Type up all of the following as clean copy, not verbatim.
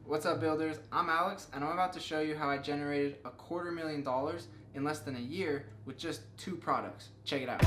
What's up, builders? I'm Alex, and I'm about to show you how I generated $250,000 in less than a year with just 2 products. Check it out.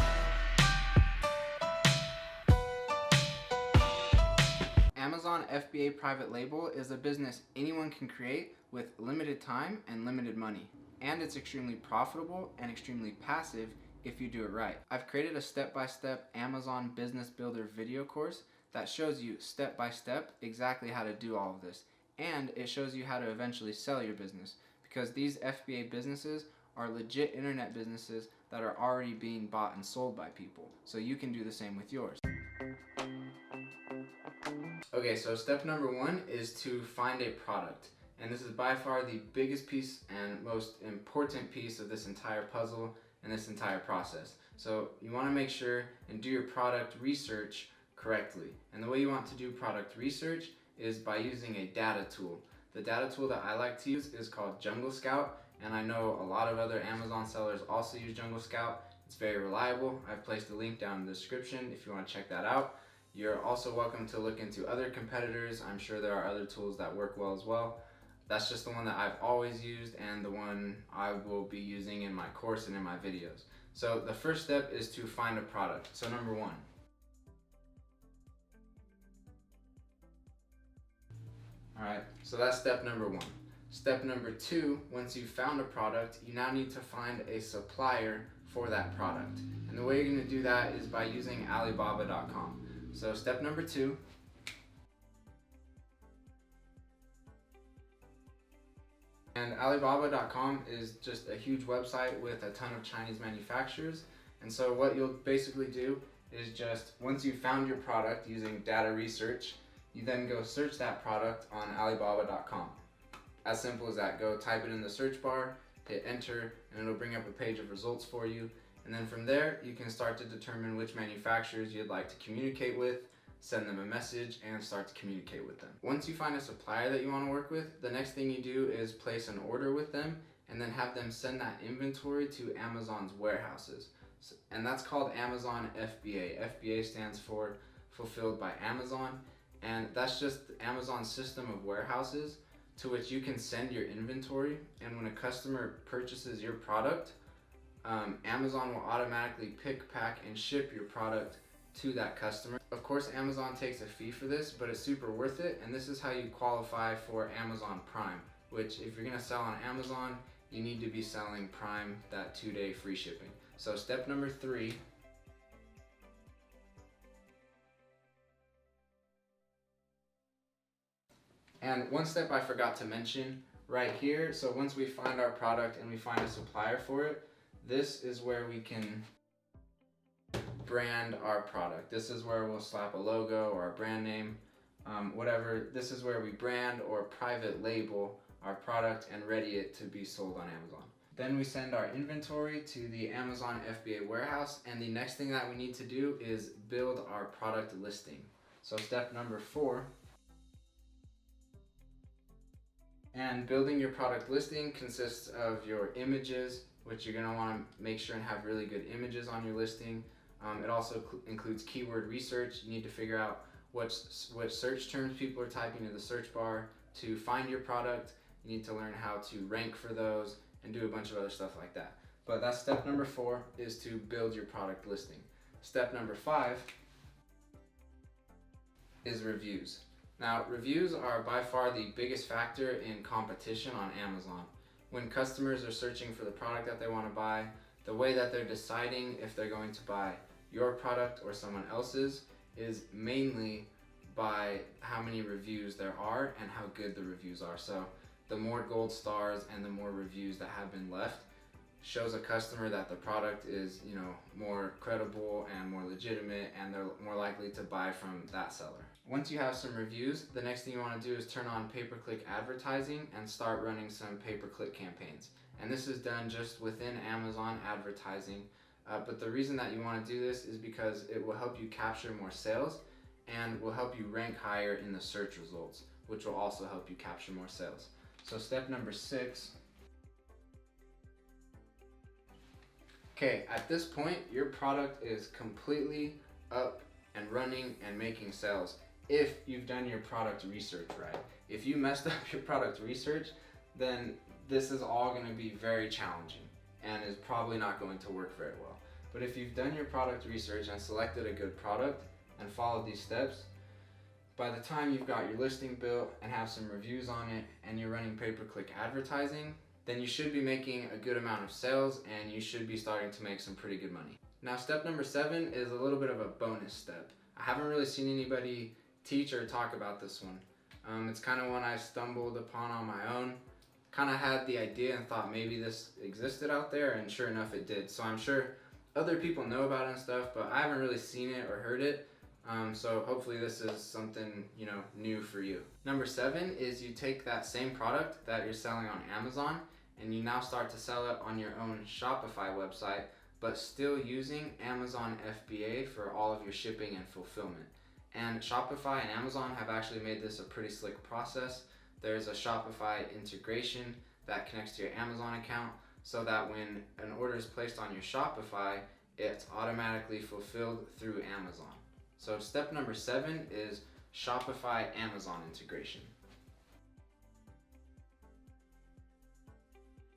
Amazon FBA Private Label is a business anyone can create with limited time and limited money. And it's extremely profitable and extremely passive if you do it right. I've created a step-by-step Amazon Business Builder video course that shows you step-by-step exactly how to do all of this. And it shows you how to eventually sell your business, because these FBA businesses are legit internet businesses that are already being bought and sold by people. So you can do the same with yours. Okay, so step number 1 is to find a product. And this is by far the biggest piece and most important piece of this entire puzzle and this entire process. So you want to make sure and do your product research correctly. And the way you want to do product research is by using a data tool. The data tool that I like to use is called Jungle Scout, and I know a lot of other Amazon sellers also use Jungle Scout. It's very reliable. I've placed a link down in the description if you want to check that out. You're also welcome to look into other competitors. I'm sure there are other tools that work well as well. That's just the one that I've always used and the one I will be using in my course and in my videos. So the first step is to find a product. So number 1. Alright, so that's step number 1. Step number 2, once you've found a product, you now need to find a supplier for that product. And the way you're going to do that is by using Alibaba.com. So step number 2, and Alibaba.com is just a huge website with a ton of Chinese manufacturers. And so what you'll basically do is just, once you've found your product using data research, you then go search that product on Alibaba.com. As simple as that. Go type it in the search bar, hit enter, and it'll bring up a page of results for you. And then from there, you can start to determine which manufacturers you'd like to communicate with, send them a message, and start to communicate with them. Once you find a supplier that you want to work with, the next thing you do is place an order with them and then have them send that inventory to Amazon's warehouses. And that's called Amazon FBA. FBA stands for Fulfilled by Amazon. And that's just Amazon's system of warehouses to which you can send your inventory, and when a customer purchases your product, Amazon will automatically pick, pack, and ship your product to that customer. Of course, Amazon takes a fee for this, but it's super worth it, and this is how you qualify for Amazon Prime, which if you're gonna sell on Amazon, you need to be selling Prime, that 2-day free shipping. So step number 3, and one step I forgot to mention right here, so once we find our product and we find a supplier for it, this is where we can brand our product. This is where we'll slap a logo or a brand name, whatever. This is where we brand or private label our product and ready it to be sold on Amazon. Then we send our inventory to the Amazon FBA warehouse, and the next thing that we need to do is build our product listing. So step number 4, and building your product listing consists of your images, which you're going to want to make sure and have really good images on your listing. It also includes keyword research. You need to figure out what search terms people are typing in the search bar to find your product. You need to learn how to rank for those and do a bunch of other stuff like that. But that's step number 4, is to build your product listing. Step number 5 is reviews. Now, reviews are by far the biggest factor in competition on Amazon. When customers are searching for the product that they want to buy, the way that they're deciding if they're going to buy your product or someone else's is mainly by how many reviews there are and how good the reviews are. So the more gold stars and the more reviews that have been left shows a customer that the product is, more credible and more legitimate, and they're more likely to buy from that seller. Once you have some reviews, the next thing you want to do is turn on pay-per-click advertising and start running some pay-per-click campaigns. And this is done just within Amazon advertising. But the reason that you want to do this is because it will help you capture more sales and will help you rank higher in the search results, which will also help you capture more sales. So step number 6. Okay, at this point, your product is completely up and running and making sales if you've done your product research right. If you messed up your product research, then this is all going to be very challenging and is probably not going to work very well. But if you've done your product research and selected a good product and followed these steps, by the time you've got your listing built and have some reviews on it and you're running pay-per-click advertising, then you should be making a good amount of sales and you should be starting to make some pretty good money. Now, step number 7 is a little bit of a bonus step. I haven't really seen anybody teach or talk about this one. It's kind of one I stumbled upon on my own. Kind of had the idea and thought maybe this existed out there, and sure enough it did. So I'm sure other people know about it and stuff, but I haven't really seen it or heard it. So hopefully this is something, new for you. Number 7 is you take that same product that you're selling on Amazon and you now start to sell it on your own Shopify website, but still using Amazon FBA for all of your shipping and fulfillment. And Shopify and Amazon have actually made this a pretty slick process. There's a Shopify integration that connects to your Amazon account so that when an order is placed on your Shopify, it's automatically fulfilled through Amazon. So step number 7 is Shopify Amazon integration.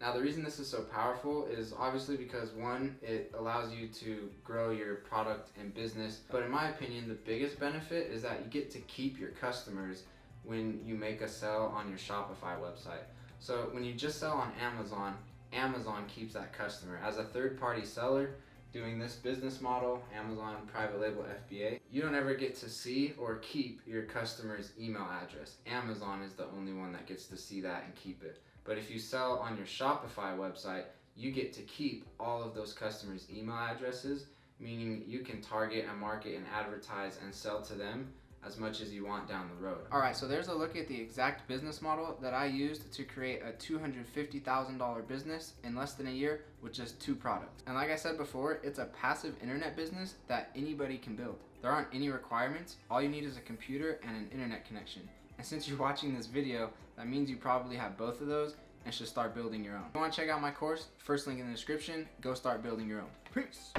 Now, the reason this is so powerful is obviously because 1, it allows you to grow your product and business. But in my opinion, the biggest benefit is that you get to keep your customers when you make a sale on your Shopify website. So when you just sell on Amazon, Amazon keeps that customer. As a third-party seller doing this business model, Amazon private label FBA, you don't ever get to see or keep your customer's email address. Amazon is the only one that gets to see that and keep it. But if you sell on your Shopify website, you get to keep all of those customers' email addresses, meaning you can target and market and advertise and sell to them as much as you want down the road. Alright, so there's a look at the exact business model that I used to create a $250,000 business in less than a year with just 2 products. And like I said before, it's a passive internet business that anybody can build. There aren't any requirements. All you need is a computer and an internet connection. And since you're watching this video, that means you probably have both of those and should start building your own. If you want to check out my course, first link in the description, go start building your own. Peace!